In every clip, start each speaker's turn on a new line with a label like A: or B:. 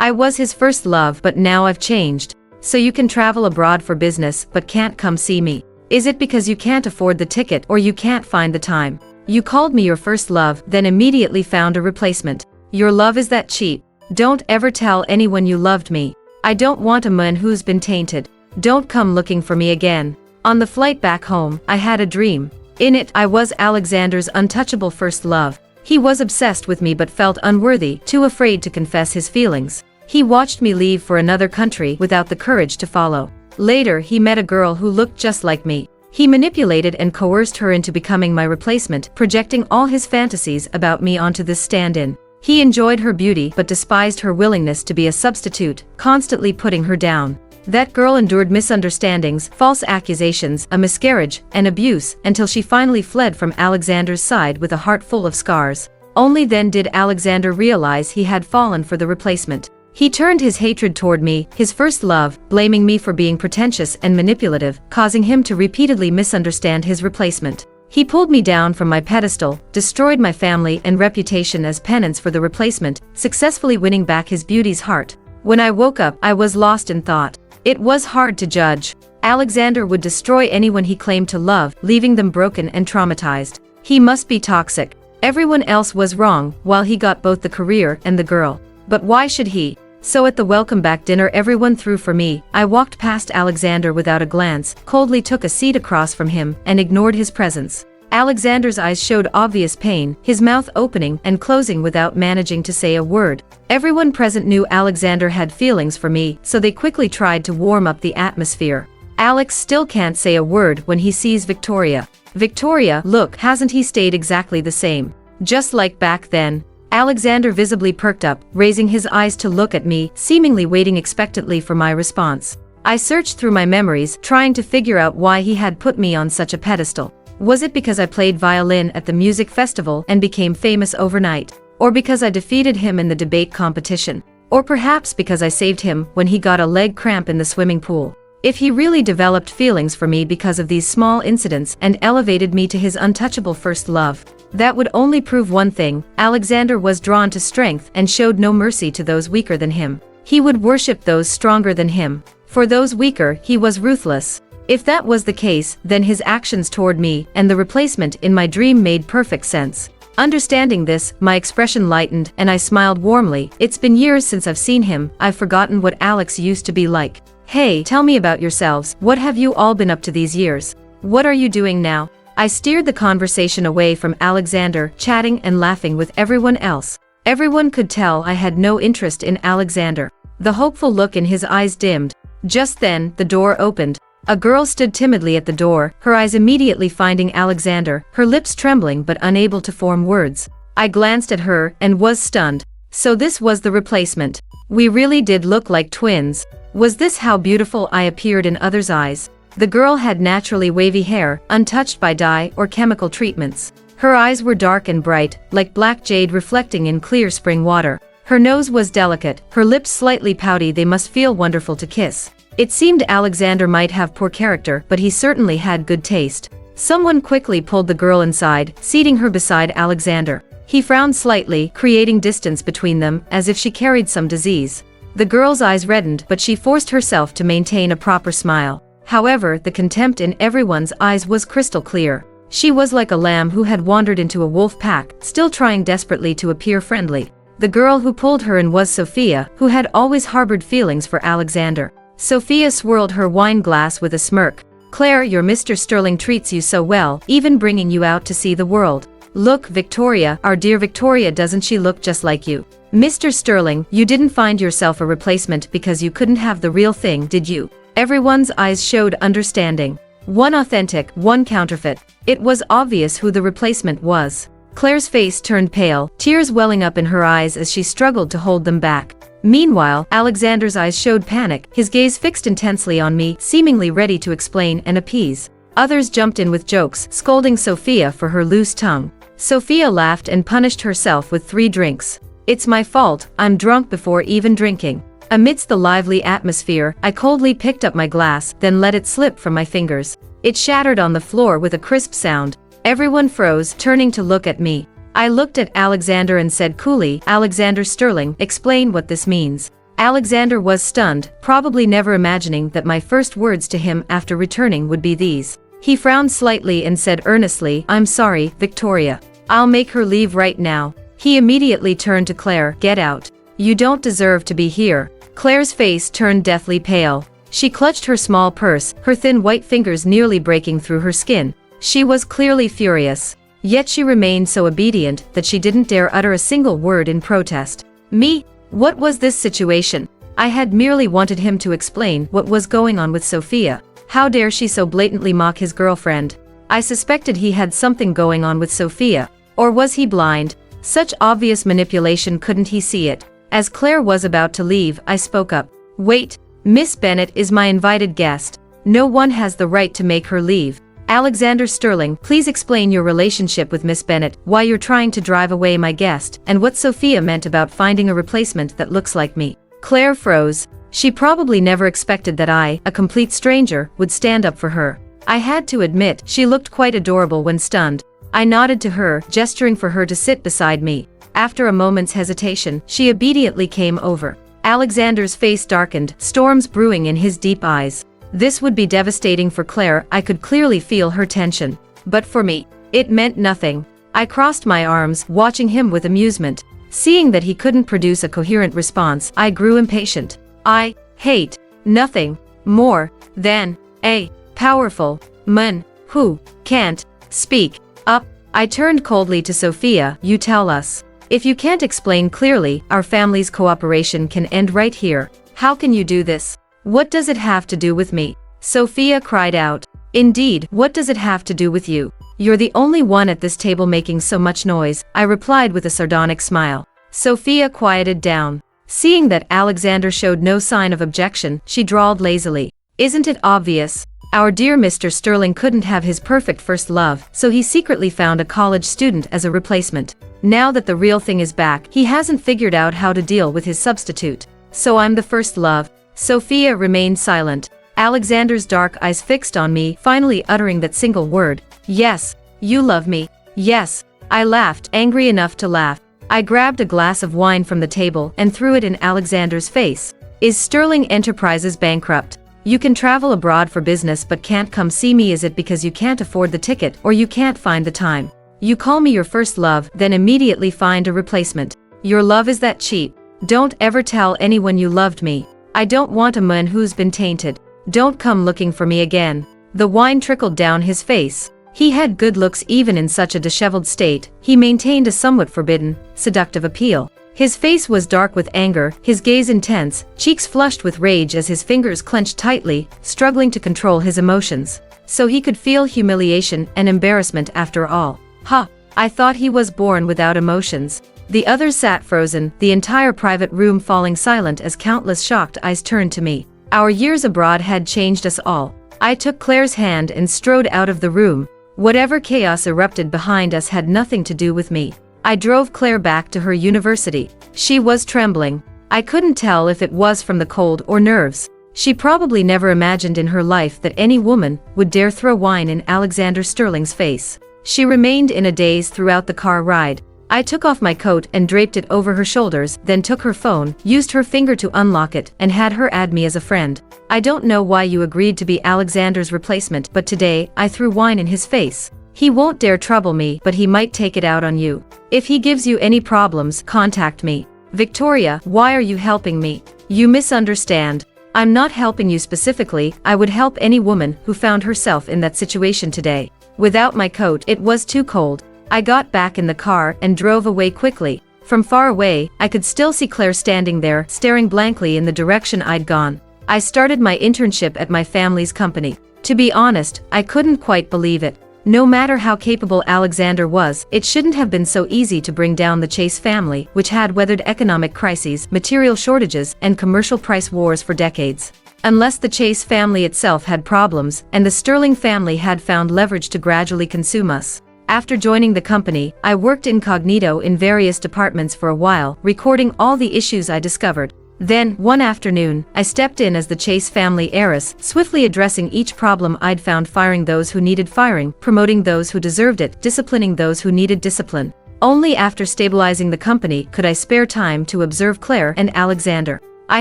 A: I was his first love, but now I've changed. So you can travel abroad for business but can't come see me. Is it because you can't afford the ticket or you can't find the time? You called me your first love, then immediately found a replacement. Your love is that cheap. Don't ever tell anyone you loved me. I don't want a man who's been tainted. Don't come looking for me again. On the flight back home, I had a dream. In it, I was Alexander's untouchable first love. He was obsessed with me but felt unworthy, too afraid to confess his feelings. He watched me leave for another country without the courage to follow. Later, he met a girl who looked just like me. He manipulated and coerced her into becoming my replacement, projecting all his fantasies about me onto this stand-in. He enjoyed her beauty but despised her willingness to be a substitute, constantly putting her down. That girl endured misunderstandings, false accusations, a miscarriage, and abuse, until she finally fled from Alexander's side with a heart full of scars. Only then did Alexander realize he had fallen for the replacement. He turned his hatred toward me, his first love, blaming me for being pretentious and manipulative, causing him to repeatedly misunderstand his replacement. He pulled me down from my pedestal, destroyed my family and reputation as penance for the replacement, successfully winning back his beauty's heart. When I woke up, I was lost in thought. It was hard to judge. Alexander would destroy anyone he claimed to love, leaving them broken and traumatized. He must be toxic. Everyone else was wrong, while he got both the career and the girl. But why should he? So at the welcome back dinner everyone threw for me, I walked past Alexander without a glance, coldly took a seat across from him, and ignored his presence. Alexander's eyes showed obvious pain, his mouth opening and closing without managing to say a word. Everyone present knew Alexander had feelings for me, so they quickly tried to warm up the atmosphere. Alex still can't say a word when he sees Victoria. Victoria, look, hasn't he stayed exactly the same? Just like back then. Alexander visibly perked up, raising his eyes to look at me, seemingly waiting expectantly for my response. I searched through my memories, trying to figure out why he had put me on such a pedestal. Was it because I played violin at the music festival and became famous overnight? Or because I defeated him in the debate competition? Or perhaps because I saved him when he got a leg cramp in the swimming pool? If he really developed feelings for me because of these small incidents and elevated me to his untouchable first love, that would only prove one thing: Alexander was drawn to strength and showed no mercy to those weaker than him. He would worship those stronger than him. For those weaker, he was ruthless. If that was the case, then his actions toward me and the replacement in my dream made perfect sense. Understanding this, my expression lightened and I smiled warmly. It's been years since I've seen him. I've forgotten what Alex used to be like. Hey, tell me about yourselves. What have you all been up to these years? What are you doing now? I steered the conversation away from Alexander, chatting and laughing with everyone else. Everyone could tell I had no interest in Alexander. The hopeful look in his eyes dimmed. Just then, the door opened. A girl stood timidly at the door, her eyes immediately finding Alexander, her lips trembling but unable to form words. I glanced at her and was stunned. So this was the replacement. We really did look like twins. Was this how beautiful I appeared in others' eyes? The girl had naturally wavy hair, untouched by dye or chemical treatments. Her eyes were dark and bright, like black jade reflecting in clear spring water. Her nose was delicate, her lips slightly pouty. They must feel wonderful to kiss. It seemed Alexander might have poor character, but he certainly had good taste. Someone quickly pulled the girl inside, seating her beside Alexander. He frowned slightly, creating distance between them, as if she carried some disease. The girl's eyes reddened, but she forced herself to maintain a proper smile. However, the contempt in everyone's eyes was crystal clear. She was like a lamb who had wandered into a wolf pack, still trying desperately to appear friendly. The girl who pulled her in was Sophia, who had always harbored feelings for Alexander. Sophia swirled her wine glass with a smirk. "Claire, your Mr. Sterling treats you so well, even bringing you out to see the world. Look, Victoria, our dear Victoria, doesn't she look just like you? Mr. Sterling, you didn't find yourself a replacement because you couldn't have the real thing, did you?" Everyone's eyes showed understanding. One authentic, one counterfeit. It was obvious who the replacement was. Claire's face turned pale, tears welling up in her eyes as she struggled to hold them back. Meanwhile, Alexander's eyes showed panic, his gaze fixed intensely on me, seemingly ready to explain and appease. Others jumped in with jokes, scolding Sophia for her loose tongue. Sophia laughed and punished herself with 3 drinks. "It's my fault, I'm drunk before even drinking." Amidst the lively atmosphere, I coldly picked up my glass, then let it slip from my fingers. It shattered on the floor with a crisp sound. Everyone froze, turning to look at me. I looked at Alexander and said coolly, "Alexander Sterling, explain what this means." Alexander was stunned, probably never imagining that my first words to him after returning would be these. He frowned slightly and said earnestly, "I'm sorry, Victoria. I'll make her leave right now." He immediately turned to Claire, "Get out. You don't deserve to be here." Claire's face turned deathly pale. She clutched her small purse, her thin white fingers nearly breaking through her skin. She was clearly furious. Yet she remained so obedient that she didn't dare utter a single word in protest. Me? What was this situation? I had merely wanted him to explain what was going on with Sophia. How dare she so blatantly mock his girlfriend? I suspected he had something going on with Sophia. Or was he blind? Such obvious manipulation, couldn't he see it? As Claire was about to leave, I spoke up. "Wait, Miss Bennet is my invited guest. No one has the right to make her leave. Alexander Sterling, please explain your relationship with Miss Bennet, why you're trying to drive away my guest, and what Sophia meant about finding a replacement that looks like me." Claire froze. She probably never expected that I, a complete stranger, would stand up for her. I had to admit, she looked quite adorable when stunned. I nodded to her, gesturing for her to sit beside me. After a moment's hesitation, she obediently came over. Alexander's face darkened, storms brewing in his deep eyes. This would be devastating for Claire, I could clearly feel her tension. But for me, it meant nothing. I crossed my arms, watching him with amusement. Seeing that he couldn't produce a coherent response, I grew impatient. I hate nothing more than a powerful man who can't speak up. I turned coldly to Sophia. "You tell us. If you can't explain clearly, our family's cooperation can end right here. How can you do this? What does it have to do with me?" Sophia cried out. "Indeed, what does it have to do with you? You're the only one at this table making so much noise," I replied with a sardonic smile. Sophia quieted down. Seeing that Alexander showed no sign of objection, she drawled lazily. "Isn't it obvious? Our dear Mr. Sterling couldn't have his perfect first love, so he secretly found a college student as a replacement. Now that the real thing is back, he hasn't figured out how to deal with his substitute. So I'm the first love." Sophia remained silent. Alexander's dark eyes fixed on me, finally uttering that single word. "Yes, you love me." "Yes." I laughed, angry enough to laugh. I grabbed a glass of wine from the table and threw it in Alexander's face. "Is Sterling Enterprises bankrupt? You can travel abroad for business but can't come see me. Is it because you can't afford the ticket or you can't find the time? You call me your first love, then immediately find a replacement. Your love is that cheap. Don't ever tell anyone you loved me. I don't want a man who's been tainted. Don't come looking for me again." The wine trickled down his face. He had good looks even in such a disheveled state. He maintained a somewhat forbidden, seductive appeal. His face was dark with anger, his gaze intense, cheeks flushed with rage as his fingers clenched tightly, struggling to control his emotions. So he could feel humiliation and embarrassment after all. Ha! I thought he was born without emotions. The others sat frozen, the entire private room falling silent as countless shocked eyes turned to me. Our years abroad had changed us all. I took Claire's hand and strode out of the room. Whatever chaos erupted behind us had nothing to do with me. I drove Claire back to her university. She was trembling. I couldn't tell if it was from the cold or nerves. She probably never imagined in her life that any woman would dare throw wine in Alexander Sterling's face. She remained in a daze throughout the car ride. I took off my coat and draped it over her shoulders, then took her phone, used her finger to unlock it, and had her add me as a friend. "I don't know why you agreed to be Alexander's replacement, but today, I threw wine in his face. He won't dare trouble me, but he might take it out on you. If he gives you any problems, contact me." "Victoria, why are you helping me? You misunderstand. I'm not helping you specifically. I would help any woman who found herself in that situation today. Without my coat, it was too cold." I got back in the car and drove away quickly. From far away, I could still see Claire standing there, staring blankly in the direction I'd gone. I started my internship at my family's company. To be honest, I couldn't quite believe it. No matter how capable Alexander was, it shouldn't have been so easy to bring down the Chase family, which had weathered economic crises, material shortages, and commercial price wars for decades. Unless the Chase family itself had problems, and the Sterling family had found leverage to gradually consume us. After joining the company, I worked incognito in various departments for a while, recording all the issues I discovered. Then, one afternoon, I stepped in as the Chase family heiress, swiftly addressing each problem I'd found, firing those who needed firing, promoting those who deserved it, disciplining those who needed discipline. Only after stabilizing the company could I spare time to observe Claire and Alexander. I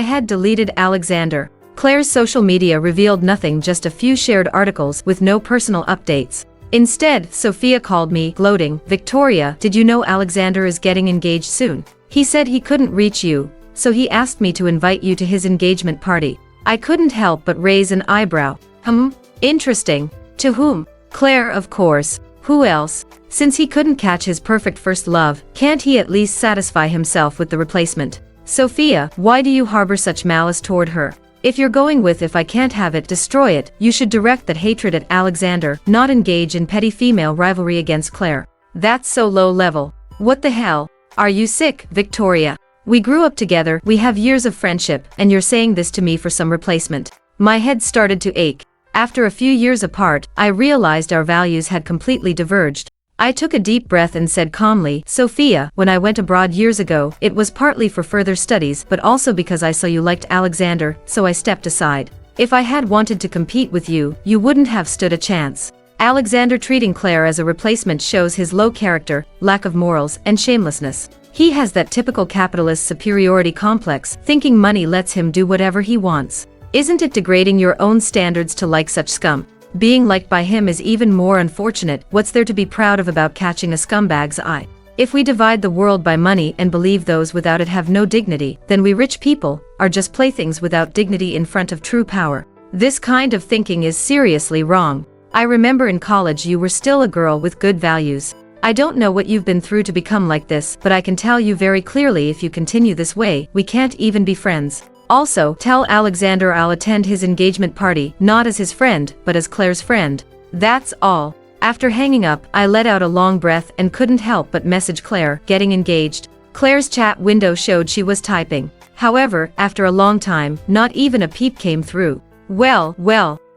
A: had deleted Alexander. Claire's social media revealed nothing, just a few shared articles with no personal updates. Instead, Sophia called me, gloating, "Victoria, did you know Alexander is getting engaged soon? He said he couldn't reach you, so he asked me to invite you to his engagement party." I couldn't help but raise an eyebrow. Interesting. To whom? Claire, of course. Who else? Since he couldn't catch his perfect first love, can't he at least satisfy himself with the replacement? Sophia, why do you harbor such malice toward her? If you're going with "if I can't have it, destroy it," you should direct that hatred at Alexander, not engage in petty female rivalry against Claire. That's so low level. What the hell? Are you sick, Victoria? We grew up together, we have years of friendship, and you're saying this to me for some replacement. My head started to ache. After a few years apart, I realized our values had completely diverged. I took a deep breath and said calmly, "Sophia, when I went abroad years ago, it was partly for further studies, but also because I saw you liked Alexander, so I stepped aside. If I had wanted to compete with you, you wouldn't have stood a chance." Alexander treating Claire as a replacement shows his low character, lack of morals, and shamelessness. He has that typical capitalist superiority complex, thinking money lets him do whatever he wants. Isn't it degrading your own standards to like such scum? Being liked by him is even more unfortunate. What's there to be proud of about catching a scumbag's eye? If we divide the world by money and believe those without it have no dignity, then we rich people are just playthings without dignity in front of true power. This kind of thinking is seriously wrong. I remember in college you were still a girl with good values. I don't know what you've been through to become like this, but I can tell you very clearly, if you continue this way, we can't even be friends. Also, tell Alexander I'll attend his engagement party, not as his friend, but as Claire's friend. That's all. After hanging up, I let out a long breath and couldn't help but message Claire, "Getting engaged." Claire's chat window showed she was typing. However, after a long time, not even a peep came through. Well,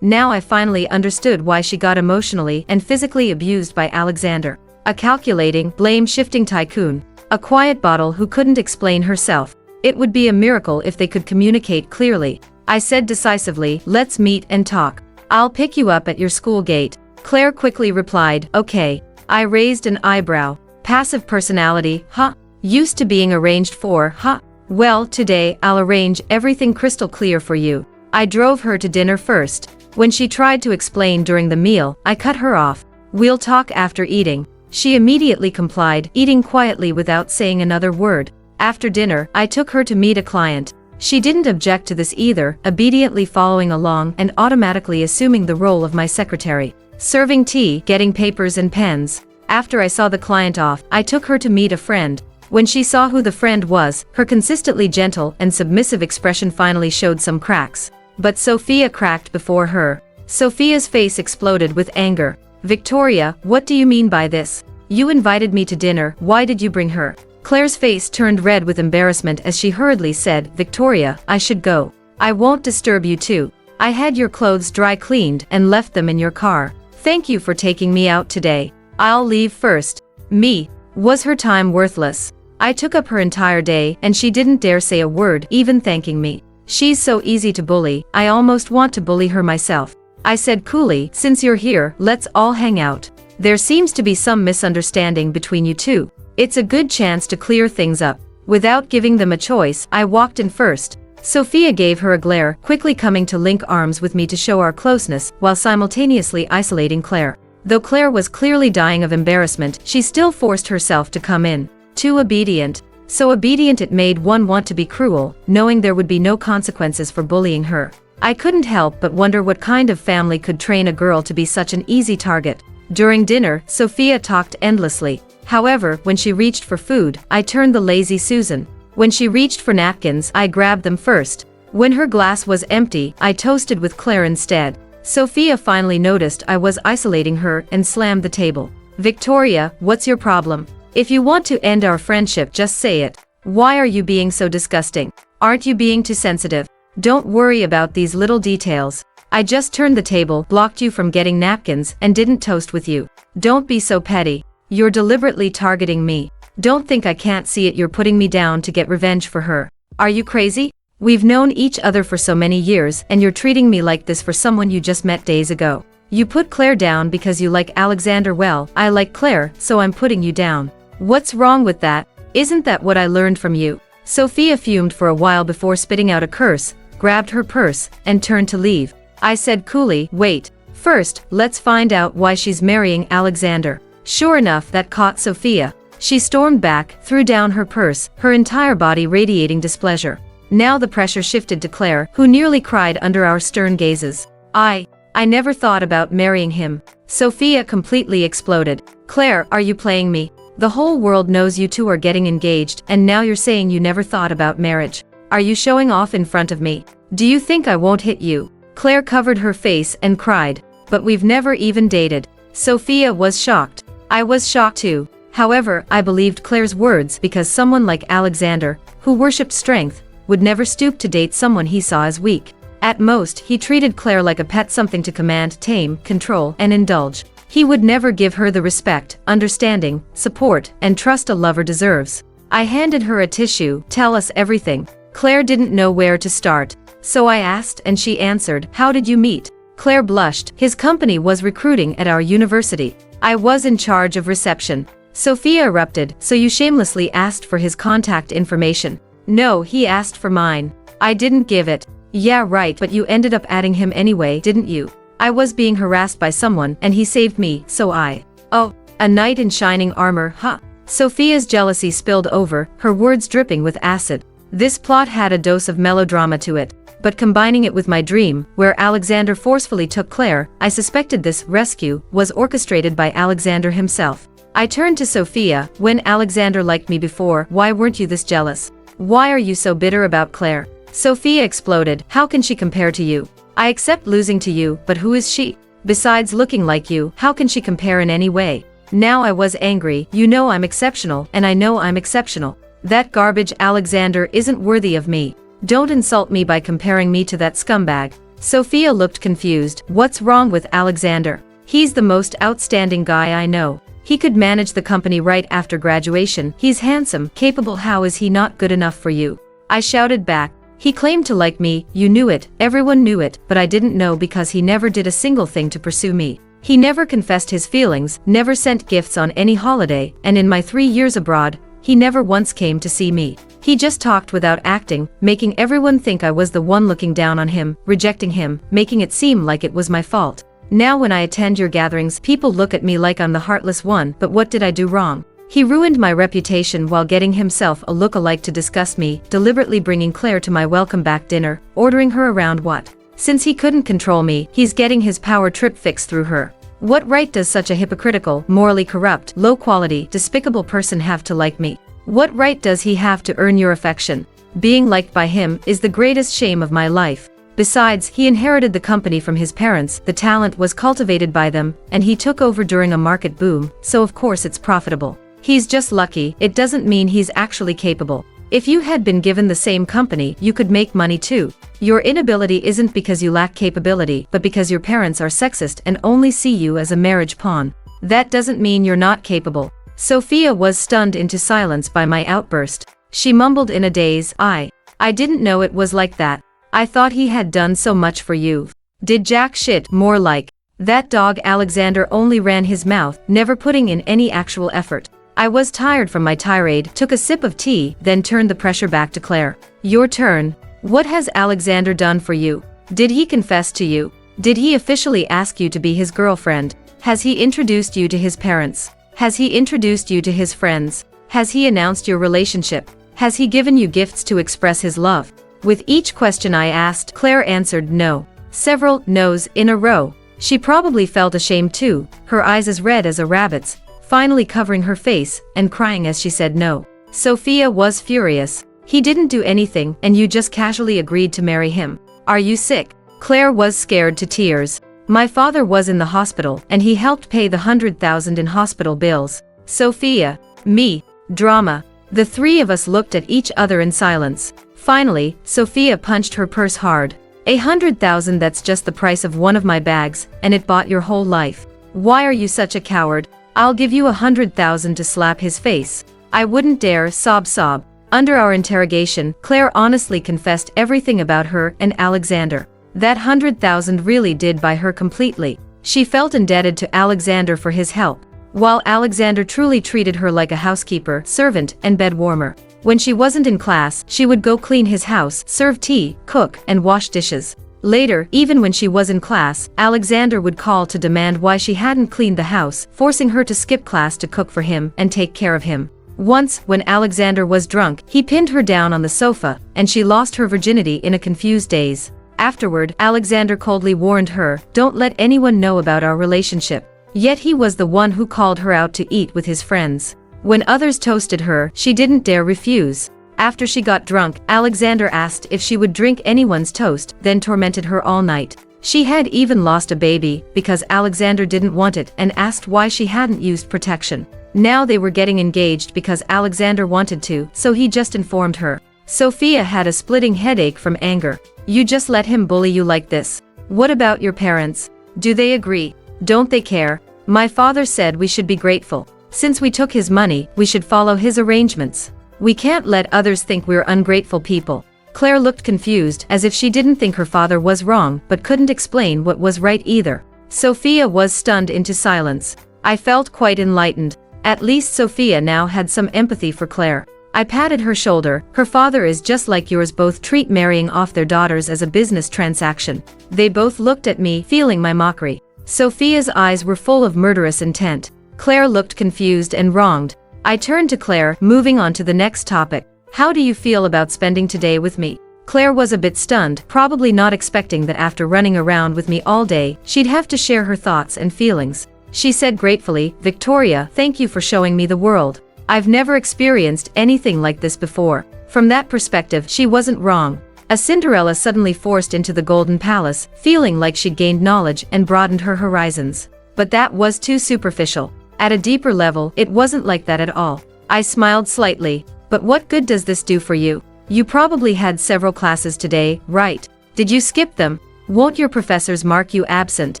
A: now I finally understood why she got emotionally and physically abused by Alexander. A calculating, blame-shifting tycoon. A quiet bottle who couldn't explain herself. It would be a miracle if they could communicate clearly. I said decisively, "Let's meet and talk. I'll pick you up at your school gate." Claire quickly replied, "Okay." I raised an eyebrow. Passive personality, huh? Used to being arranged for, huh? Well, today I'll arrange everything crystal clear for you. I drove her to dinner first. When she tried to explain during the meal, I cut her off. "We'll talk after eating." She immediately complied, eating quietly without saying another word. After dinner, I took her to meet a client. She didn't object to this either, obediently following along and automatically assuming the role of my secretary. Serving tea, getting papers and pens. After I saw the client off, I took her to meet a friend. When she saw who the friend was, her consistently gentle and submissive expression finally showed some cracks. But Sophia cracked before her. Sophia's face exploded with anger. "Victoria, what do you mean by this? You invited me to dinner, why did you bring her?" Claire's face turned red with embarrassment as she hurriedly said, "Victoria, I should go. I won't disturb you too. I had your clothes dry cleaned and left them in your car. Thank you for taking me out today. I'll leave first." Me. Was her time worthless? I took up her entire day and she didn't dare say a word, even thanking me. She's so easy to bully, I almost want to bully her myself. I said coolly, "Since you're here, let's all hang out. There seems to be some misunderstanding between you two. It's a good chance to clear things up." Without giving them a choice, I walked in first. Sophia gave her a glare, quickly coming to link arms with me to show our closeness, while simultaneously isolating Claire. Though Claire was clearly dying of embarrassment, she still forced herself to come in. Too obedient. So obedient it made one want to be cruel, knowing there would be no consequences for bullying her. I couldn't help but wonder what kind of family could train a girl to be such an easy target. During dinner, Sophia talked endlessly. However, when she reached for food, I turned the lazy Susan. When she reached for napkins, I grabbed them first. When her glass was empty, I toasted with Claire instead. Sophia finally noticed I was isolating her and slammed the table. "Victoria, what's your problem? If you want to end our friendship, just say it. Why are you being so disgusting? Aren't you being too sensitive? Don't worry about these little details. I just turned the table, blocked you from getting napkins, and didn't toast with you. Don't be so petty. You're deliberately targeting me. Don't think I can't see it. You're putting me down to get revenge for her. Are you crazy? We've known each other for so many years, and you're treating me like this for someone you just met days ago. You put Claire down because you like Alexander. Well, I like Claire, so I'm putting you down. What's wrong with that? Isn't that what I learned from you?" Sophia fumed for a while before spitting out a curse, grabbed her purse, and turned to leave. I said coolly, wait. First, let's find out why she's marrying Alexander. Sure enough, that caught Sophia. She stormed back, threw down her purse, her entire body radiating displeasure. Now the pressure shifted to Claire, who nearly cried under our stern gazes. I never thought about marrying him. Sophia completely exploded. Claire, are you playing me? The whole world knows you two are getting engaged, and now you're saying you never thought about marriage. Are you showing off in front of me? Do you think I won't hit you? Claire covered her face and cried. But we've never even dated. Sophia was shocked. I was shocked too. However, I believed Claire's words because someone like Alexander, who worshipped strength, would never stoop to date someone he saw as weak. At most, he treated Claire like a pet, something to command, tame, control, and indulge. He would never give her the respect, understanding, support, and trust a lover deserves. I handed her a tissue. Tell us everything. Claire didn't know where to start. So I asked, and she answered, how did you meet? Claire blushed. His company was recruiting at our university. I was in charge of reception. Sophia erupted. So you shamelessly asked for his contact information? No, he asked for mine. I didn't give it. Yeah, right, but you ended up adding him anyway, didn't you? I was being harassed by someone, and he saved me, so I. Oh, a knight in shining armor, huh? Sophia's jealousy spilled over, her words dripping with acid. This plot had a dose of melodrama to it. But combining it with my dream, where Alexander forcefully took Claire, I suspected this rescue was orchestrated by Alexander himself. I turned to Sophia. When Alexander liked me before, why weren't you this jealous? Why are you so bitter about Claire? Sophia exploded. How can she compare to you? I accept losing to you, but who is she? Besides looking like you, how can she compare in any way? Now I was angry. You know I'm exceptional, and I know I'm exceptional. That garbage Alexander isn't worthy of me. Don't insult me by comparing me to that scumbag. Sophia looked confused. What's wrong with Alexander? He's the most outstanding guy I know. He could manage the company right after graduation. He's handsome, capable. How is he not good enough for you? I shouted back. He claimed to like me. You knew it. Everyone knew it, but I didn't know because he never did a single thing to pursue me. He never confessed his feelings, never sent gifts on any holiday, and in my 3 years abroad, he never once came to see me. He just talked without acting, making everyone think I was the one looking down on him, rejecting him, making it seem like it was my fault. Now when I attend your gatherings, people look at me like I'm the heartless one, but what did I do wrong? He ruined my reputation while getting himself a look-alike to disgust me, deliberately bringing Claire to my welcome back dinner, ordering her around. What? Since he couldn't control me, he's getting his power trip fix through her. What right does such a hypocritical, morally corrupt, low-quality, despicable person have to like me? What right does he have to earn your affection? Being liked by him is the greatest shame of my life. Besides, he inherited the company from his parents, the talent was cultivated by them, and he took over during a market boom, so of course it's profitable. He's just lucky. It doesn't mean he's actually capable. If you had been given the same company, you could make money too. Your inability isn't because you lack capability, but because your parents are sexist and only see you as a marriage pawn. That doesn't mean you're not capable. Sophia was stunned into silence by my outburst. She mumbled in a daze, I didn't know it was like that. I thought he had done so much for you. Did jack shit, more like. That dog Alexander only ran his mouth, never putting in any actual effort. I was tired from my tirade, took a sip of tea, then turned the pressure back to Claire. Your turn. What has Alexander done for you? Did he confess to you? Did he officially ask you to be his girlfriend? Has he introduced you to his parents? Has he introduced you to his friends? Has he announced your relationship? Has he given you gifts to express his love? With each question I asked, Claire answered no. Several no's in a row. She probably felt ashamed too, her eyes as red as a rabbit's, finally covering her face and crying as she said no. Sophia was furious. He didn't do anything, and you just casually agreed to marry him. Are you sick? Claire was scared to tears. My father was in the hospital, and he helped pay the 100,000 in hospital bills. Sophia, me, drama. The three of us looked at each other in silence. Finally, Sophia punched her purse hard. 100,000, that's just the price of one of my bags, and it bought your whole life. Why are you such a coward? I'll give you 100,000 to slap his face. I wouldn't dare, sob. Under our interrogation, Claire honestly confessed everything about her and Alexander. That 100,000 really did buy her completely. She felt indebted to Alexander for his help, while Alexander truly treated her like a housekeeper, servant, and bed warmer. When she wasn't in class, she would go clean his house, serve tea, cook, and wash dishes. Later, even when she was in class, Alexander would call to demand why she hadn't cleaned the house, forcing her to skip class to cook for him and take care of him. Once, when Alexander was drunk, he pinned her down on the sofa, and she lost her virginity in a confused daze. Afterward, Alexander coldly warned her, "Don't let anyone know about our relationship." Yet he was the one who called her out to eat with his friends. When others toasted her, she didn't dare refuse. After she got drunk, Alexander asked if she would drink anyone's toast, then tormented her all night. She had even lost a baby, because Alexander didn't want it, and asked why she hadn't used protection. Now they were getting engaged because Alexander wanted to, so he just informed her. Sophia had a splitting headache from anger. You just let him bully you like this. What about your parents? Do they agree? Don't they care? My father said we should be grateful. Since we took his money, we should follow his arrangements. We can't let others think we're ungrateful people. Claire looked confused, as if she didn't think her father was wrong, but couldn't explain what was right either. Sophia was stunned into silence. I felt quite enlightened. At least Sophia now had some empathy for Claire. I patted her shoulder. Her father is just like yours, both treat marrying off their daughters as a business transaction. They both looked at me, feeling my mockery. Sophia's eyes were full of murderous intent. Claire looked confused and wronged. I turned to Claire, moving on to the next topic. How do you feel about spending today with me? Claire was a bit stunned, probably not expecting that after running around with me all day, she'd have to share her thoughts and feelings. She said gratefully, "Victoria, thank you for showing me the world. I've never experienced anything like this before." From that perspective, she wasn't wrong. A Cinderella suddenly forced into the Golden Palace, feeling like she'd gained knowledge and broadened her horizons. But that was too superficial. At a deeper level, it wasn't like that at all. I smiled slightly. But what good does this do for you? You probably had several classes today, right? Did you skip them? Won't your professors mark you absent?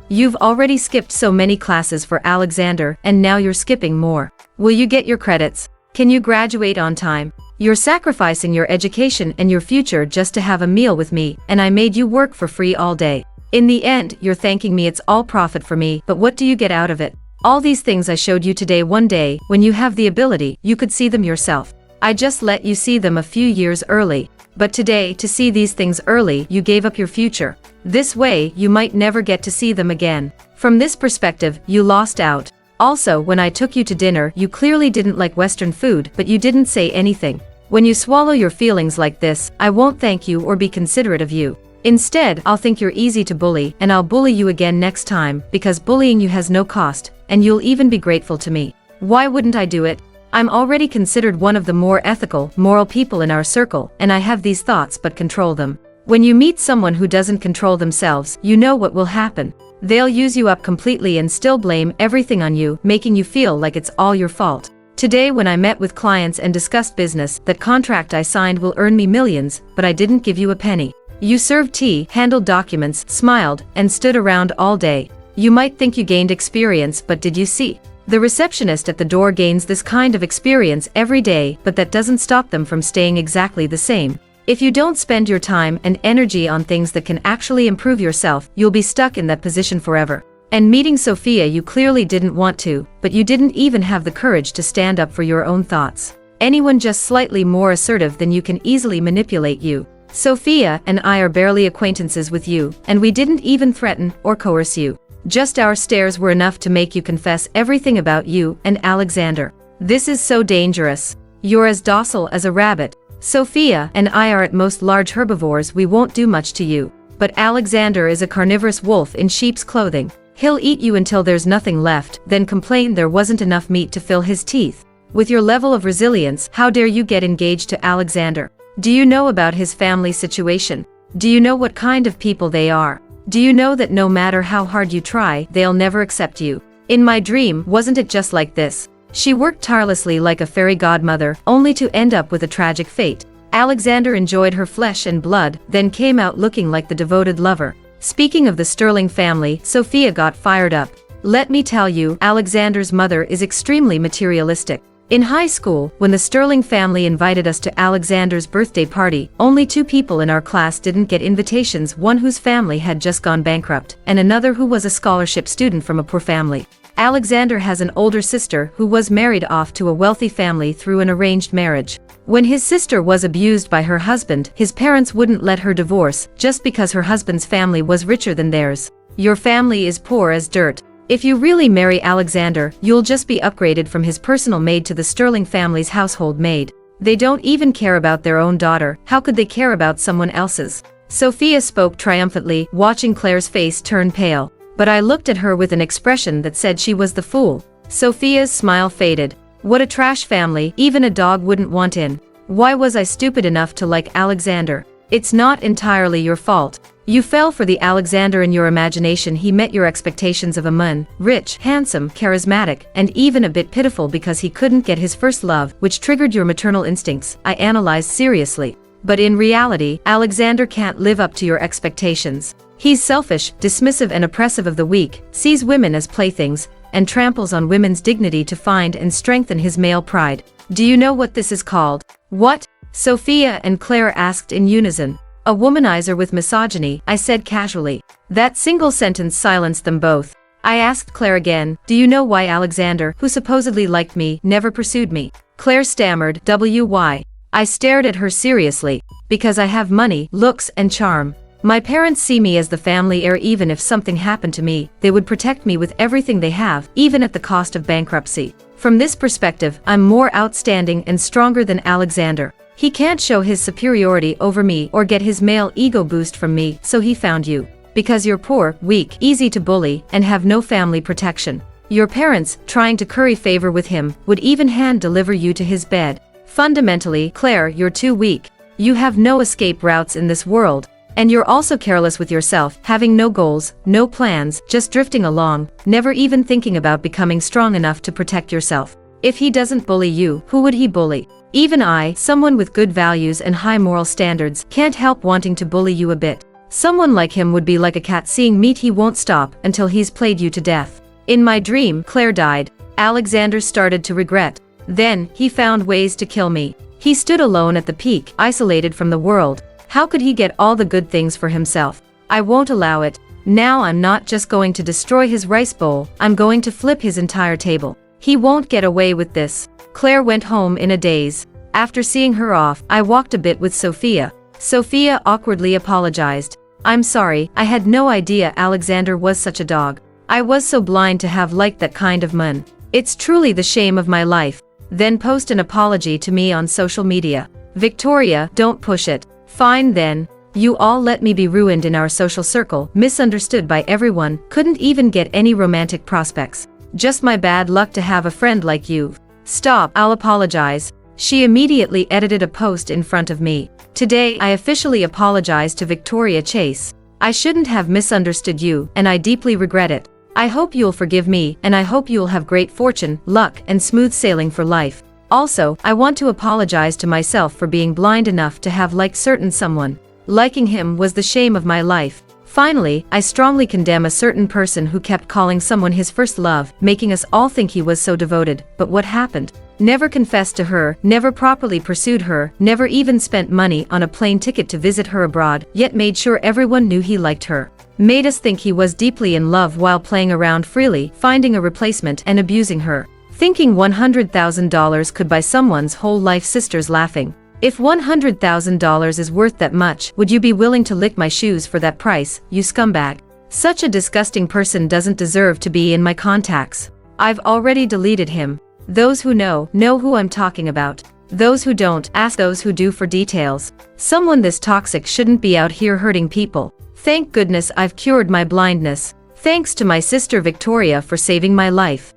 A: You've already skipped so many classes for Alexander, and now you're skipping more. Will you get your credits? Can you graduate on time? You're sacrificing your education and your future just to have a meal with me, and I made you work for free all day. In the end, you're thanking me. It's all profit for me, but what do you get out of it? All these things I showed you today, one day, when you have the ability, you could see them yourself. I just let you see them a few years early. But today, to see these things early, you gave up your future. This way, you might never get to see them again. From this perspective, you lost out. Also, when I took you to dinner, you clearly didn't like Western food, but you didn't say anything. When you swallow your feelings like this, I won't thank you or be considerate of you. Instead, I'll think you're easy to bully, and I'll bully you again next time, because bullying you has no cost, and you'll even be grateful to me. Why wouldn't I do it? I'm already considered one of the more ethical, moral people in our circle, and I have these thoughts but control them. When you meet someone who doesn't control themselves, you know what will happen. They'll use you up completely and still blame everything on you, making you feel like it's all your fault. Today, when I met with clients and discussed business, that contract I signed will earn me millions, but I didn't give you a penny. You served tea, handled documents, smiled, and stood around all day. You might think you gained experience, but did you see? The receptionist at the door gains this kind of experience every day, but that doesn't stop them from staying exactly the same. If you don't spend your time and energy on things that can actually improve yourself, you'll be stuck in that position forever. And meeting Sophia, you clearly didn't want to, but you didn't even have the courage to stand up for your own thoughts. Anyone just slightly more assertive than you can easily manipulate you. Sophia and I are barely acquaintances with you, and we didn't even threaten or coerce you. Just our stares were enough to make you confess everything about you and Alexander. This is so dangerous. You're as docile as a rabbit. Sophia and I are at most large herbivores. We won't do much to you. But Alexander is a carnivorous wolf in sheep's clothing. He'll eat you until there's nothing left, then complain there wasn't enough meat to fill his teeth. With your level of resilience, how dare you get engaged to Alexander? Do you know about his family situation? Do you know what kind of people they are? Do you know that no matter how hard you try, they'll never accept you? In my dream, wasn't it just like this? She worked tirelessly like a fairy godmother, only to end up with a tragic fate. Alexander enjoyed her flesh and blood, then came out looking like the devoted lover. Speaking of the Sterling family, Sophia got fired up. Let me tell you, Alexander's mother is extremely materialistic. In high school, when the Sterling family invited us to Alexander's birthday party, only 2 people in our class didn't get invitations, one whose family had just gone bankrupt, and another who was a scholarship student from a poor family. Alexander has an older sister who was married off to a wealthy family through an arranged marriage. When his sister was abused by her husband, his parents wouldn't let her divorce just because her husband's family was richer than theirs. Your family is poor as dirt. If you really marry Alexander, you'll just be upgraded from his personal maid to the Sterling family's household maid. They don't even care about their own daughter, how could they care about someone else's? Sophia spoke triumphantly, watching Claire's face turn pale. But I looked at her with an expression that said she was the fool. Sophia's smile faded. What a trash family, even a dog wouldn't want in. Why was I stupid enough to like Alexander? It's not entirely your fault. You fell for the Alexander in your imagination. He met your expectations of a man, rich, handsome, charismatic, and even a bit pitiful because he couldn't get his first love, which triggered your maternal instincts, I analyzed seriously. But in reality, Alexander can't live up to your expectations. He's selfish, dismissive and oppressive of the weak, sees women as playthings, and tramples on women's dignity to find and strengthen his male pride. Do you know what this is called? What? Sophia and Claire asked in unison. A womanizer with misogyny, I said casually. That single sentence silenced them both. I asked Claire again, do you know why Alexander, who supposedly liked me, never pursued me? Claire stammered, why? I stared at her seriously. Because I have money, looks, and charm. My parents see me as the family heir. Even if something happened to me, they would protect me with everything they have, even at the cost of bankruptcy. From this perspective, I'm more outstanding and stronger than Alexander. He can't show his superiority over me or get his male ego boost from me, so he found you. Because you're poor, weak, easy to bully, and have no family protection. Your parents, trying to curry favor with him, would even hand-deliver you to his bed. Fundamentally, Claire, you're too weak. You have no escape routes in this world. And you're also careless with yourself, having no goals, no plans, just drifting along, never even thinking about becoming strong enough to protect yourself. If he doesn't bully you, who would he bully? Even I, someone with good values and high moral standards, can't help wanting to bully you a bit. Someone like him would be like a cat seeing meat. He won't stop until he's played you to death. In my dream, Claire died. Alexander started to regret. Then, he found ways to kill me. He stood alone at the peak, isolated from the world. How could he get all the good things for himself? I won't allow it. Now I'm not just going to destroy his rice bowl, I'm going to flip his entire table. He won't get away with this. Claire went home in a daze. After seeing her off, I walked a bit with Sophia. Sophia awkwardly apologized. I'm sorry, I had no idea Alexander was such a dog. I was so blind to have liked that kind of man. It's truly the shame of my life. Then post an apology to me on social media. Victoria, don't push it. Fine then. You all let me be ruined in our social circle, misunderstood by everyone, couldn't even get any romantic prospects. Just my bad luck to have a friend like you. Stop, I'll apologize. She immediately edited a post in front of me. Today I officially apologize to Victoria Chase. I shouldn't have misunderstood you, and I deeply regret it. I hope you'll forgive me, and I hope you'll have great fortune, luck, and smooth sailing for life. Also, I want to apologize to myself for being blind enough to have liked certain someone. Liking him was the shame of my life. Finally, I strongly condemn a certain person who kept calling someone his first love, making us all think he was so devoted. But what happened? Never confessed to her, never properly pursued her, never even spent money on a plane ticket to visit her abroad, yet made sure everyone knew he liked her. Made us think he was deeply in love while playing around freely, finding a replacement and abusing her. Thinking $100,000 could buy someone's whole life. Sisters laughing. If $100,000 is worth that much, would you be willing to lick my shoes for that price, you scumbag? Such a disgusting person doesn't deserve to be in my contacts. I've already deleted him. Those who know who I'm talking about. Those who don't, ask those who do for details. Someone this toxic shouldn't be out here hurting people. Thank goodness I've cured my blindness. Thanks to my sister Victoria for saving my life.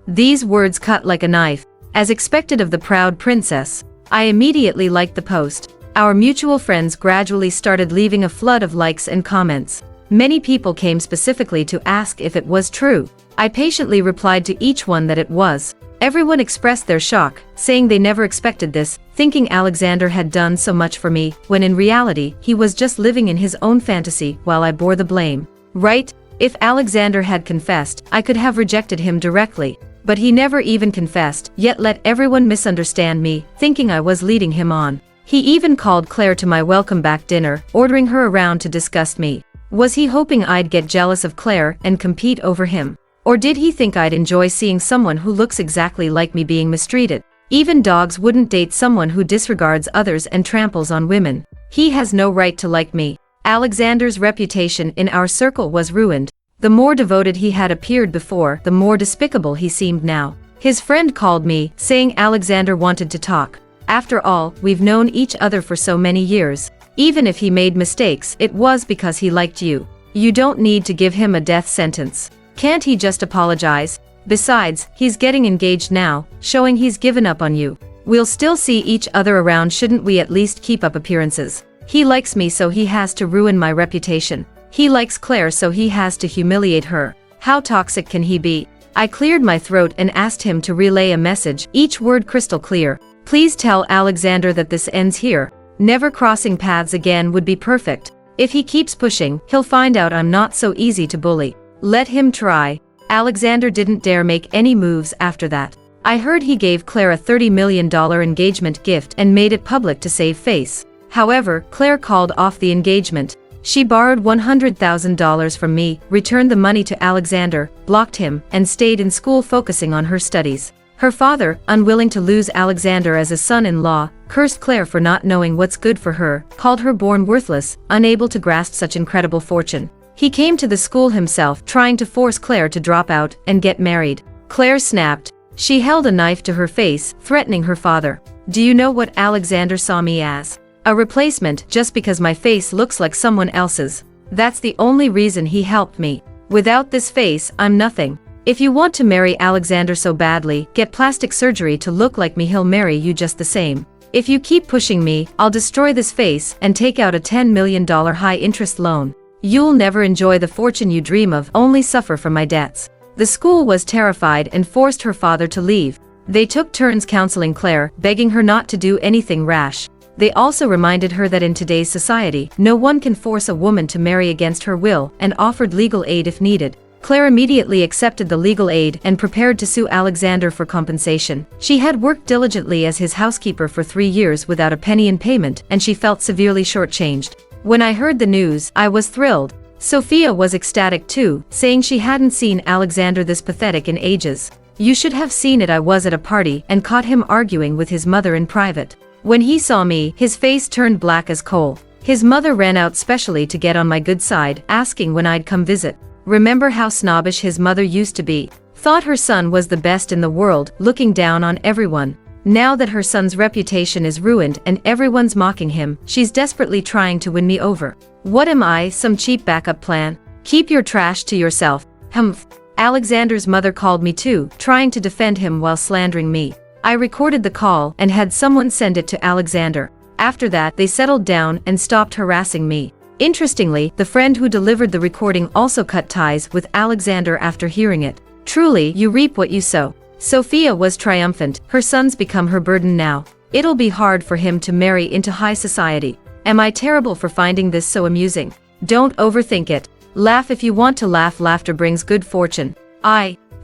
A: These words cut like a knife. As expected of the proud princess, I immediately liked the post. Our mutual friends gradually started leaving a flood of likes and comments. Many people came specifically to ask if it was true. I patiently replied to each one that it was. Everyone expressed their shock, saying they never expected this, thinking Alexander had done so much for me, when in reality, he was just living in his own fantasy while I bore the blame. Right? If Alexander had confessed, I could have rejected him directly. But he never even confessed, yet let everyone misunderstand me, thinking I was leading him on. He even called Claire to my welcome back dinner, ordering her around to disgust me. Was he hoping I'd get jealous of Claire and compete over him? Or did he think I'd enjoy seeing someone who looks exactly like me being mistreated? Even dogs wouldn't date someone who disregards others and tramples on women. He has no right to like me. Alexander's reputation in our circle was ruined. The more devoted he had appeared before, the more despicable he seemed now. His friend called me, saying Alexander wanted to talk. After all, we've known each other for so many years. Even if he made mistakes, it was because he liked you. You don't need to give him a death sentence. Can't he just apologize? Besides, he's getting engaged now, showing he's given up on you. We'll still see each other around, shouldn't we at least keep up appearances? He likes me, so he has to ruin my reputation. He likes Claire, so he has to humiliate her. How toxic can he be? I cleared my throat and asked him to relay a message, each word crystal clear. Please tell Alexander that this ends here. Never crossing paths again would be perfect. If he keeps pushing, he'll find out I'm not so easy to bully. Let him try. Alexander didn't dare make any moves after that. I heard he gave Claire a $30 million engagement gift and made it public to save face. However, Claire called off the engagement. She borrowed $100,000 from me, returned the money to Alexander, blocked him, and stayed in school focusing on her studies. Her father, unwilling to lose Alexander as a son-in-law, cursed Claire for not knowing what's good for her, called her born worthless, unable to grasp such incredible fortune. He came to the school himself, trying to force Claire to drop out and get married. Claire snapped. She held a knife to her face, threatening her father. Do you know what Alexander saw me as? A replacement, just because my face looks like someone else's. That's the only reason he helped me. Without this face, I'm nothing. If you want to marry Alexander so badly, get plastic surgery to look like me, he'll marry you just the same. If you keep pushing me, I'll destroy this face and take out a $10 million high-interest loan. You'll never enjoy the fortune you dream of, only suffer from my debts. The school was terrified and forced her father to leave. They took turns counseling Claire, begging her not to do anything rash. They also reminded her that in today's society, no one can force a woman to marry against her will, and offered legal aid if needed. Claire immediately accepted the legal aid and prepared to sue Alexander for compensation. She had worked diligently as his housekeeper for 3 years without a penny in payment, and she felt severely shortchanged. When I heard the news, I was thrilled. Sophia was ecstatic too, saying she hadn't seen Alexander this pathetic in ages. You should have seen it. I was at a party and caught him arguing with his mother in private. When he saw me, his face turned black as coal. His mother ran out specially to get on my good side, asking when I'd come visit. Remember how snobbish his mother used to be? Thought her son was the best in the world, looking down on everyone. Now that her son's reputation is ruined and everyone's mocking him, she's desperately trying to win me over. What am I, some cheap backup plan? Keep your trash to yourself. Humph. Alexander's mother called me too, trying to defend him while slandering me. I recorded the call and had someone send it to Alexander. After that, they settled down and stopped harassing me. Interestingly, the friend who delivered the recording also cut ties with Alexander after hearing it. Truly, you reap what you sow. Sophia was triumphant. Her son's become her burden now. It'll be hard for him to marry into high society. Am I terrible for finding this so amusing? Don't overthink it. Laugh if you want to laugh. Laughter brings good fortune.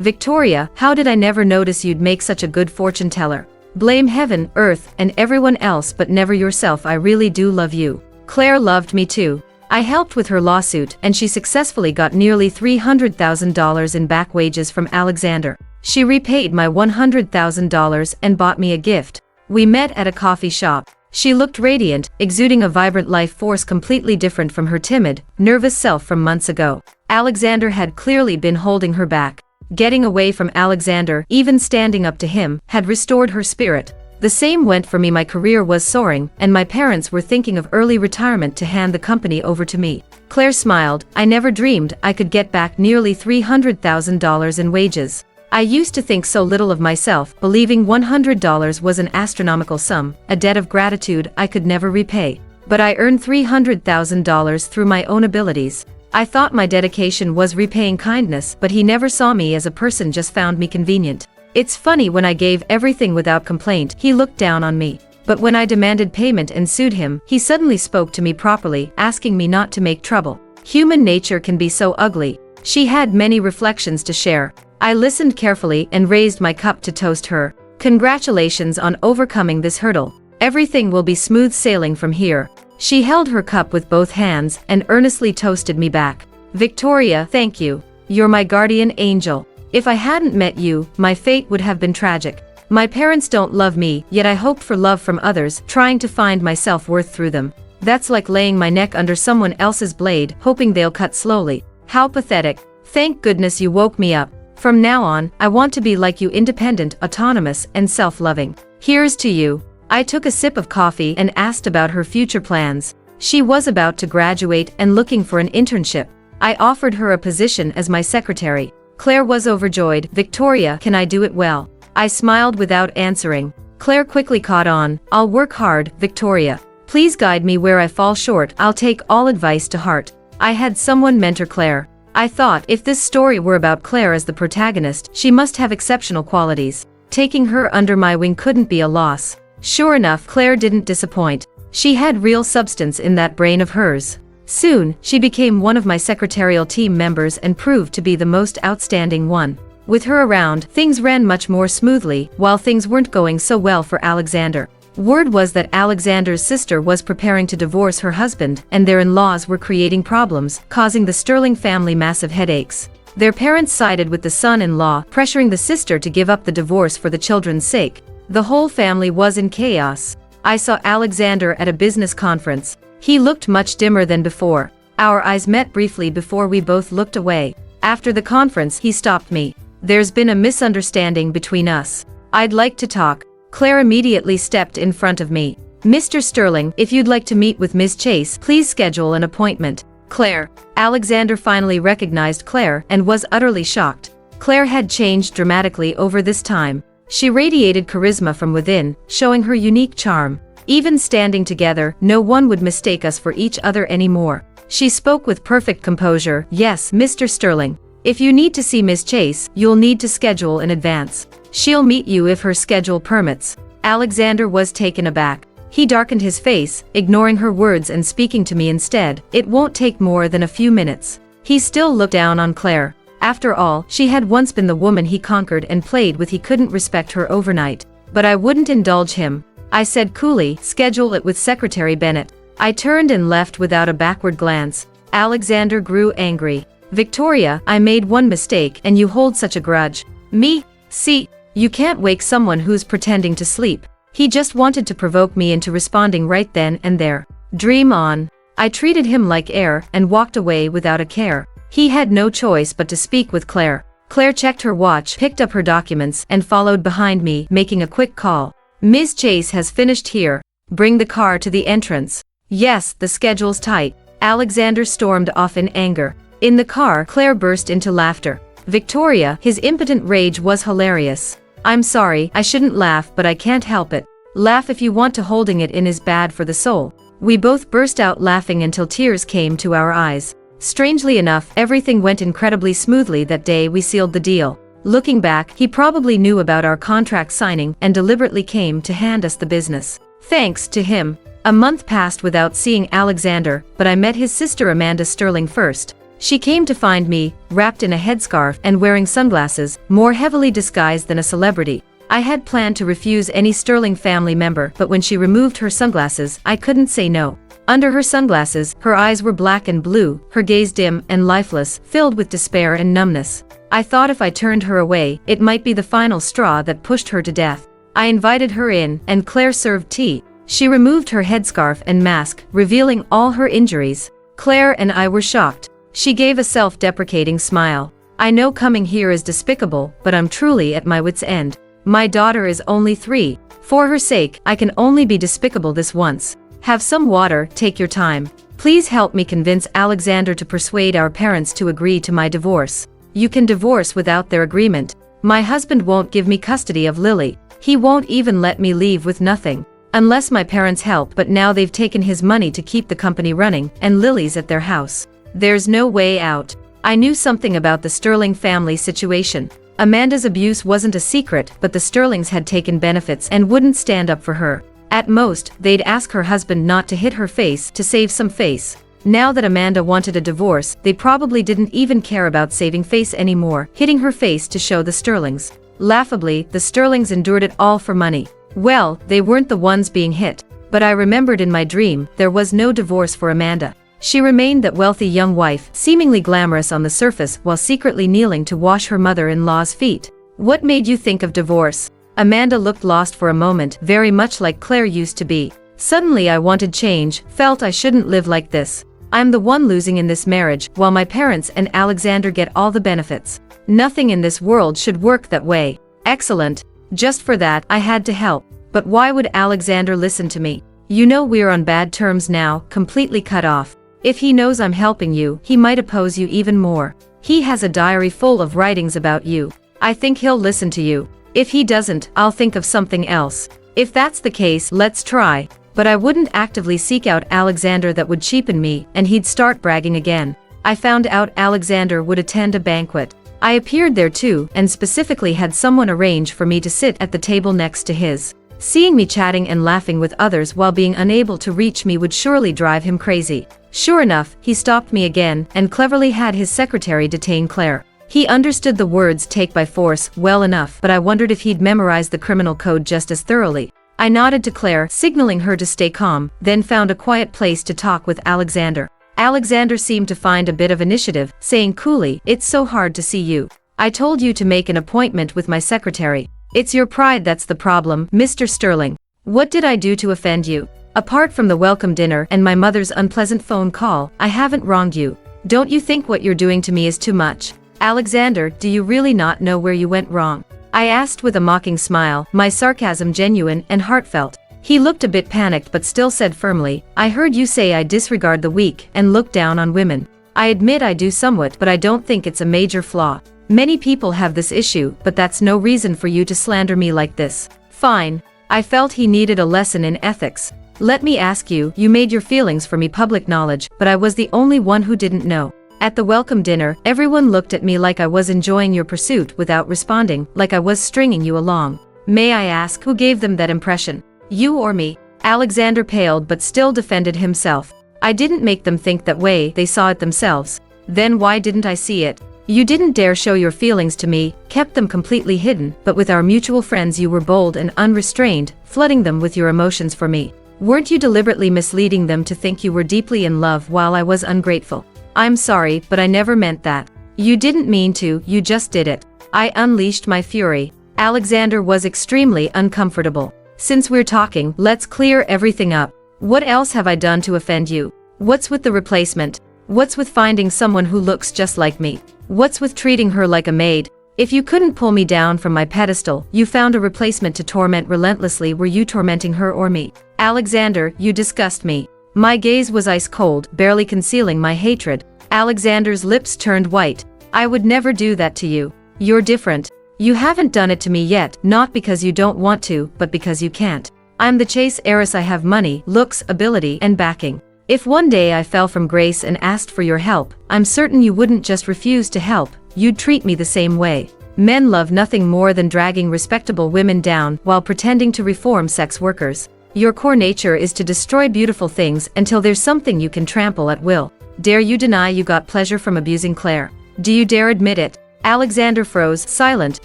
A: Victoria, how did I never notice you'd make such a good fortune teller? Blame heaven, earth, and everyone else but never yourself. I really do love you. Claire loved me too. I helped with her lawsuit, and she successfully got nearly $300,000 in back wages from Alexander. She repaid my $100,000 and bought me a gift. We met at a coffee shop. She looked radiant, exuding a vibrant life force completely different from her timid, nervous self from months ago. Alexander had clearly been holding her back. Getting away from Alexander, even standing up to him, had restored her spirit. The same went for me. My career was soaring, and my parents were thinking of early retirement to hand the company over to me. Claire smiled. I never dreamed I could get back nearly $300,000 in wages. I used to think so little of myself, believing $100 was an astronomical sum, a debt of gratitude I could never repay. But I earned $300,000 through my own abilities. I thought my dedication was repaying kindness, but he never saw me as a person, just found me convenient. It's funny, when I gave everything without complaint, he looked down on me. But when I demanded payment and sued him, he suddenly spoke to me properly, asking me not to make trouble. Human nature can be so ugly. She had many reflections to share. I listened carefully and raised my cup to toast her. Congratulations on overcoming this hurdle. Everything will be smooth sailing from here. She held her cup with both hands and earnestly toasted me back. Victoria, thank you. you're my guardian angel. If I hadn't met you, my fate would have been tragic. My parents don't love me, yet I hoped for love from others, trying to find my self-worth through them. That's like laying my neck under someone else's blade, hoping they'll cut slowly. How pathetic. Thank goodness you woke me up. From now on, I want to be like you, independent, autonomous, and self-loving. Here's to you. I took a sip of coffee and asked about her future plans. She was about to graduate and looking for an internship. I offered her a position as my secretary. Claire was overjoyed. Victoria, can I do it well? I smiled without answering. Claire quickly caught on. I'll work hard, Victoria. Please guide me where I fall short. I'll take all advice to heart. I had someone mentor Claire. I thought if this story were about Claire as the protagonist, she must have exceptional qualities. Taking her under my wing couldn't be a loss. Sure enough, Claire didn't disappoint. She had real substance in that brain of hers. Soon, she became one of my secretarial team members and proved to be the most outstanding one. With her around, things ran much more smoothly, while things weren't going so well for Alexander. Word was that Alexander's sister was preparing to divorce her husband, and their in-laws were creating problems, causing the Sterling family massive headaches. Their parents sided with the son-in-law, pressuring the sister to give up the divorce for the children's sake. The whole family was in chaos. I saw Alexander at a business conference. He looked much dimmer than before. Our eyes met briefly before we both looked away. After the conference, he stopped me. There's been a misunderstanding between us. I'd like to talk. Claire immediately stepped in front of me. Mr. Sterling, if you'd like to meet with Ms. Chase, please schedule an appointment. Claire. Alexander finally recognized Claire and was utterly shocked. Claire had changed dramatically over this time. She radiated charisma from within, showing her unique charm. Even standing together, no one would mistake us for each other anymore. She spoke with perfect composure. Yes, Mr. Sterling. If you need to see Ms. Chase, you'll need to schedule in advance. She'll meet you if her schedule permits. Alexander was taken aback. He darkened his face, ignoring her words and speaking to me instead. It won't take more than a few minutes. He still looked down on Claire. After all, she had once been the woman he conquered and played with. He couldn't respect her overnight. But I wouldn't indulge him. I said coolly, schedule it with Secretary Bennett. I turned and left without a backward glance. Alexander grew angry. Victoria, I made one mistake and you hold such a grudge. Me? See, you can't wake someone who's pretending to sleep. He just wanted to provoke me into responding right then and there. Dream on. I treated him like air and walked away without a care. He had no choice but to speak with Claire. Claire checked her watch, picked up her documents, and followed behind me, making a quick call. Ms. Chase has finished here. Bring the car to the entrance. Yes, the schedule's tight. Alexander stormed off in anger. In the car, Claire burst into laughter. Victoria, his impotent rage was hilarious. I'm sorry, I shouldn't laugh, but I can't help it. Laugh if you want to. Holding it in is bad for the soul. We both burst out laughing until tears came to our eyes. Strangely enough, everything went incredibly smoothly that day we sealed the deal. Looking back, he probably knew about our contract signing and deliberately came to hand us the business. Thanks to him. A month passed without seeing Alexander, but I met his sister Amanda Sterling first. She came to find me, wrapped in a headscarf and wearing sunglasses, more heavily disguised than a celebrity. I had planned to refuse any Sterling family member, but when she removed her sunglasses, I couldn't say no. Under her sunglasses, her eyes were black and blue, her gaze dim and lifeless, filled with despair and numbness. I thought if I turned her away, it might be the final straw that pushed her to death. I invited her in, and Claire served tea. She removed her headscarf and mask, revealing all her injuries. Claire and I were shocked. She gave a self-deprecating smile. I know coming here is despicable, but I'm truly at my wit's end. My daughter is only 3. For her sake, I can only be despicable this once. Have some water, take your time. Please help me convince Alexander to persuade our parents to agree to my divorce. You can divorce without their agreement. My husband won't give me custody of Lily. He won't even let me leave with nothing. Unless my parents help, but now they've taken his money to keep the company running, and Lily's at their house. There's no way out. I knew something about the Sterling family situation. Amanda's abuse wasn't a secret, but the Sterlings had taken benefits and wouldn't stand up for her. At most, they'd ask her husband not to hit her face to save some face. Now that Amanda wanted a divorce, they probably didn't even care about saving face anymore, hitting her face to show the Sterlings. Laughably, the Sterlings endured it all for money. Well, they weren't the ones being hit. But I remembered in my dream, there was no divorce for Amanda. She remained that wealthy young wife, seemingly glamorous on the surface while secretly kneeling to wash her mother-in-law's feet. What made you think of divorce? Amanda looked lost for a moment, very much like Claire used to be. Suddenly I wanted change, felt I shouldn't live like this. I'm the one losing in this marriage, while my parents and Alexander get all the benefits. Nothing in this world should work that way. Excellent. Just for that, I had to help. But why would Alexander listen to me? You know we're on bad terms now, completely cut off. If he knows I'm helping you, he might oppose you even more. He has a diary full of writings about you. I think he'll listen to you. If he doesn't, I'll think of something else. If that's the case, let's try. But I wouldn't actively seek out Alexander, that would cheapen me, and he'd start bragging again. I found out Alexander would attend a banquet. I appeared there too, and specifically had someone arrange for me to sit at the table next to his. Seeing me chatting and laughing with others while being unable to reach me would surely drive him crazy. Sure enough, he stopped me again, and cleverly had his secretary detain Claire. He understood the words "take by force" well enough, but I wondered if he'd memorized the criminal code just as thoroughly. I nodded to Claire, signaling her to stay calm, then found a quiet place to talk with Alexander. Alexander seemed to find a bit of initiative, saying coolly, "It's so hard to see you. I told you to make an appointment with my secretary. It's your pride that's the problem, Mr. Sterling. What did I do to offend you? Apart from the welcome dinner and my mother's unpleasant phone call, I haven't wronged you. Don't you think what you're doing to me is too much? Alexander, do you really not know where you went wrong?" I asked with a mocking smile, my sarcasm genuine and heartfelt. He looked a bit panicked but still said firmly, "I heard you say I disregard the weak and look down on women. I admit I do somewhat, but I don't think it's a major flaw. Many people have this issue, but that's no reason for you to slander me like this." Fine. I felt he needed a lesson in ethics. Let me ask you, you made your feelings for me public knowledge, but I was the only one who didn't know. At the welcome dinner, everyone looked at me like I was enjoying your pursuit without responding, like I was stringing you along. May I ask who gave them that impression? You or me? Alexander paled but still defended himself. I didn't make them think that way, they saw it themselves. Then why didn't I see it? You didn't dare show your feelings to me, kept them completely hidden, but with our mutual friends you were bold and unrestrained, flooding them with your emotions for me. Weren't you deliberately misleading them to think you were deeply in love while I was ungrateful? I'm sorry, but I never meant that. You didn't mean to, you just did it. I unleashed my fury. Alexander was extremely uncomfortable. Since we're talking, let's clear everything up. What else have I done to offend you? What's with the replacement? What's with finding someone who looks just like me? What's with treating her like a maid? If you couldn't pull me down from my pedestal, you found a replacement to torment relentlessly. Were you tormenting her or me? Alexander, you disgust me. My gaze was ice cold, barely concealing my hatred. Alexander's lips turned white. I would never do that to you. You're different. You haven't done it to me yet, not because you don't want to, but because you can't. I'm the Chase heiress. I have money, looks, ability, and backing. If one day I fell from grace and asked for your help, I'm certain you wouldn't just refuse to help, you'd treat me the same way. Men love nothing more than dragging respectable women down while pretending to reform sex workers. Your core nature is to destroy beautiful things until there's something you can trample at will. Dare you deny you got pleasure from abusing Claire? Do you dare admit it? Alexander froze, silent,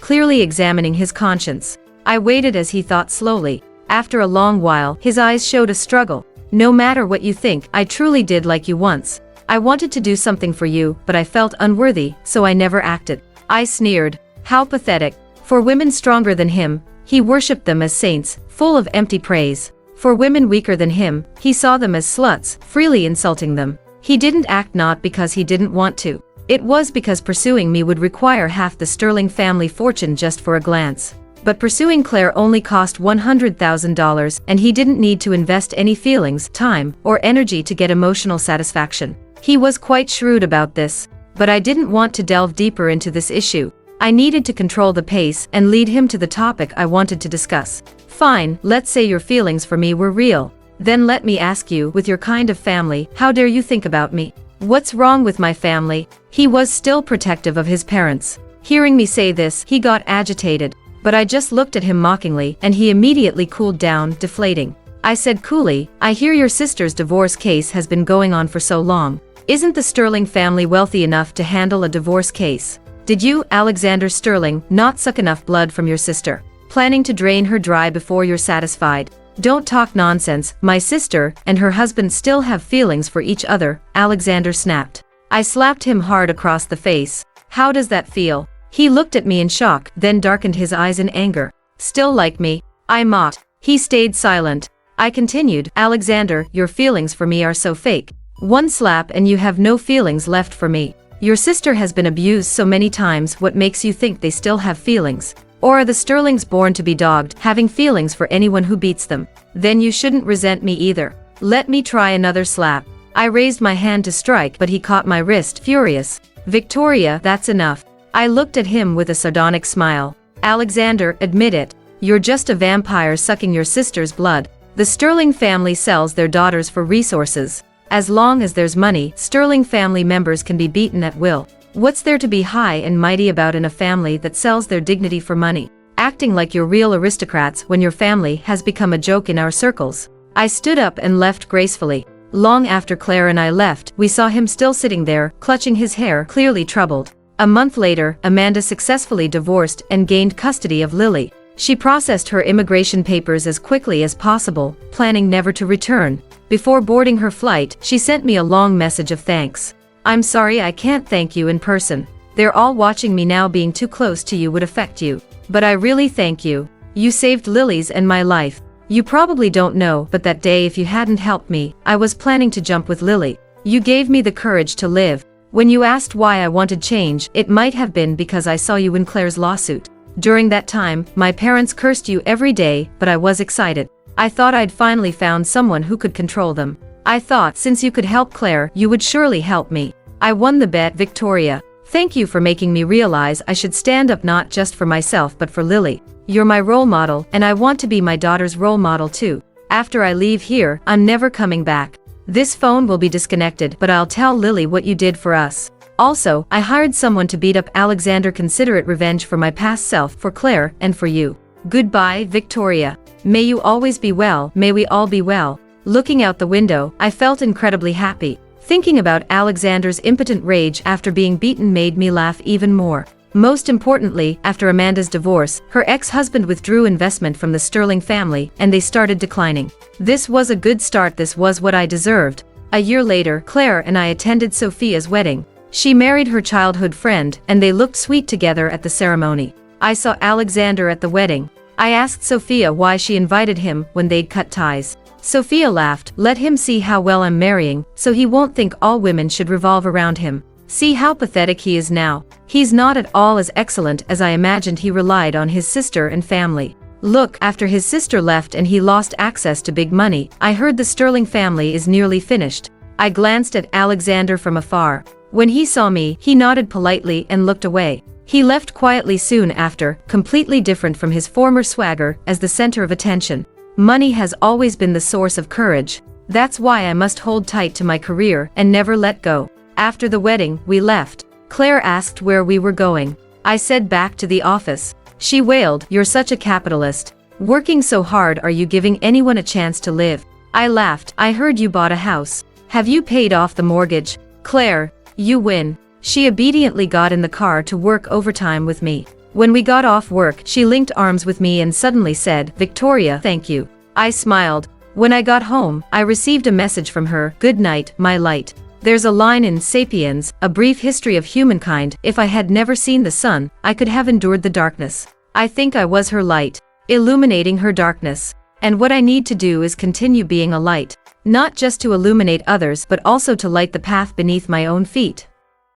A: clearly examining his conscience. I waited as he thought slowly. After a long while, his eyes showed a struggle. No matter what you think, I truly did like you once. I wanted to do something for you, but I felt unworthy, so I never acted. I sneered. How pathetic. For women stronger than him, he worshipped them as saints, full of empty praise. For women weaker than him, he saw them as sluts, freely insulting them. He didn't act not because he didn't want to. It was because pursuing me would require half the Sterling family fortune just for a glance. But pursuing Claire only cost $100,000, and he didn't need to invest any feelings, time, or energy to get emotional satisfaction. He was quite shrewd about this. But I didn't want to delve deeper into this issue. I needed to control the pace and lead him to the topic I wanted to discuss. Fine, let's say your feelings for me were real. Then let me ask you, with your kind of family, how dare you think about me? What's wrong with my family? He was still protective of his parents. Hearing me say this, he got agitated. But I just looked at him mockingly, and he immediately cooled down, deflating. I said coolly, I hear your sister's divorce case has been going on for so long. Isn't the Sterling family wealthy enough to handle a divorce case? Did you, Alexander Sterling, not suck enough blood from your sister? Planning to drain her dry before you're satisfied? Don't talk nonsense, my sister and her husband still have feelings for each other, Alexander snapped. I slapped him hard across the face. How does that feel? He looked at me in shock, then darkened his eyes in anger. Still like me? I mocked. He stayed silent. I continued, Alexander, your feelings for me are so fake. One slap and you have no feelings left for me. Your sister has been abused so many times, what makes you think they still have feelings? Or are the Sterlings born to be dogged, having feelings for anyone who beats them? Then you shouldn't resent me either. Let me try another slap. I raised my hand to strike, but he caught my wrist, furious. Victoria, that's enough. I looked at him with a sardonic smile. Alexander, admit it. You're just a vampire sucking your sister's blood. The Sterling family sells their daughters for resources. As long as there's money, Sterling family members can be beaten at will. What's there to be high and mighty about in a family that sells their dignity for money? Acting like you're real aristocrats when your family has become a joke in our circles. I stood up and left gracefully. Long after Claire and I left, we saw him still sitting there, clutching his hair, clearly troubled. A month later, Amanda successfully divorced and gained custody of Lily. She processed her immigration papers as quickly as possible, planning never to return. Before boarding her flight, she sent me a long message of thanks. I'm sorry I can't thank you in person. They're all watching me now. Being too close to you would affect you. But I really thank you. You saved Lily's and my life. You probably don't know, but that day if you hadn't helped me, I was planning to jump with Lily. You gave me the courage to live. When you asked why I wanted change, it might have been because I saw you in Claire's lawsuit. During that time, my parents cursed you every day, but I was excited. I thought I'd finally found someone who could control them. I thought since you could help Claire, you would surely help me. I won the bet, Victoria. Thank you for making me realize I should stand up not just for myself but for Lily. You're my role model, and I want to be my daughter's role model too. After I leave here, I'm never coming back. This phone will be disconnected, but I'll tell Lily what you did for us. Also, I hired someone to beat up Alexander. Consider it revenge for my past self, for Claire, and for you. Goodbye, Victoria. May you always be well, may we all be well. Looking out the window, I felt incredibly happy. Thinking about Alexander's impotent rage after being beaten made me laugh even more. Most importantly, after Amanda's divorce, her ex-husband withdrew investment from the Sterling family, and they started declining. This was a good start. This was what I deserved. A year later, Claire and I attended Sophia's wedding. She married her childhood friend, and they looked sweet together at the ceremony. I saw Alexander at the wedding. I asked Sophia why she invited him when they'd cut ties. Sophia laughed. Let him see how well I'm marrying, so he won't think all women should revolve around him. See how pathetic he is now. He's not at all as excellent as I imagined. He relied on his sister and family. Look, after his sister left and he lost access to big money, I heard the Sterling family is nearly finished. I glanced at Alexander from afar. When he saw me, he nodded politely and looked away. He left quietly soon after, completely different from his former swagger, as the center of attention. Money has always been the source of courage. That's why I must hold tight to my career and never let go. After the wedding, we left. Claire asked where we were going. I said back to the office. She wailed, "You're such a capitalist. Working so hard, are you giving anyone a chance to live?" I laughed. I heard you bought a house. Have you paid off the mortgage? Claire, you win. She obediently got in the car to work overtime with me. When we got off work, she linked arms with me and suddenly said, "Victoria, thank you." I smiled. When I got home, I received a message from her, "Good night, my light." There's a line in Sapiens, A Brief History of Humankind, "If I had never seen the sun, I could have endured the darkness." I think I was her light, illuminating her darkness. And what I need to do is continue being a light. Not just to illuminate others but also to light the path beneath my own feet.